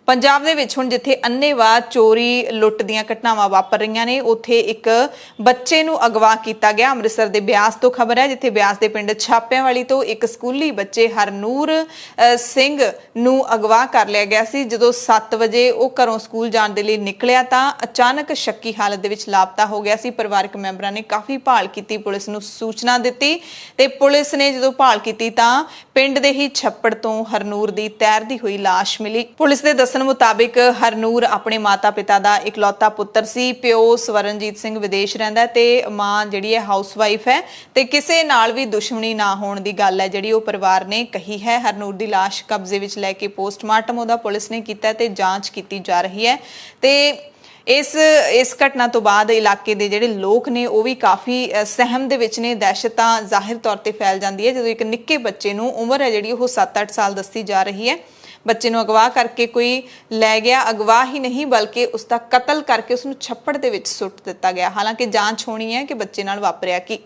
पंजाब दे विच हुण जिथे अन्नेवाह चोरी लुੱਟ ਦੀਆਂ ਘਟਨਾਵਾਂ वापर रहीਆਂ ने उत्थे एक बच्चे नूं अगवा किया गया। अमृतसर दे ब्यास तो खबर है जिथे ब्यास दे पिंड छापियांवाली तो एक स्कूली बच्चे हरनूर सिंह नूं अगवा कर लिया गया सी। जदों 7 वजे वह घरों स्कूल जाण दे लई निकलिया तां अचानक शक्की हालत दे विच लापता हो गया सी। परिवारक मैंबरां ने काफ़ी भाल कीती, पुलिस नूं सूचना दित्ती ते पुलिस ने जदों भाल कीती तां पिंड दे ही छप्पड़ तो हरनूर दी तैरदी हुई लाश मिली। पुलिस दे दस्सण मुताबिक हरनूर अपने माता पिता का इकलौता पुत्र सी। प्यो स्वरणजीत सिंह विदेश रहिंदा ते मां जिहड़ी है हाउस वाइफ है ते किसे नाल भी दुश्मनी ना होण दी गल है जिहड़ी ओह परिवार ने कही है। हरनूर दी लाश कब्जे विच लैके पोस्टमार्टम ओहदा पुलिस ने कीता ते जांच कीती जा रही है ते इस घटना तो बाद इलाके के जिहड़े लोग ने वह भी काफ़ी सहम दे विच ने। दहशत जाहिर तौर पर फैल जाती है जो एक निक्के बच्चे नूं उम्र है जिहड़ी ओह 7-8 साल दसी जा रही है। बच्चे नूं अगवा करके कोई लै गया, अगवा ही नहीं बल्कि उसका कतल करके उसनूं छप्पड़ दे विच सुੱਟ दिता गया। हालांकि जांच होनी है कि बच्चे नाल वापरिया की।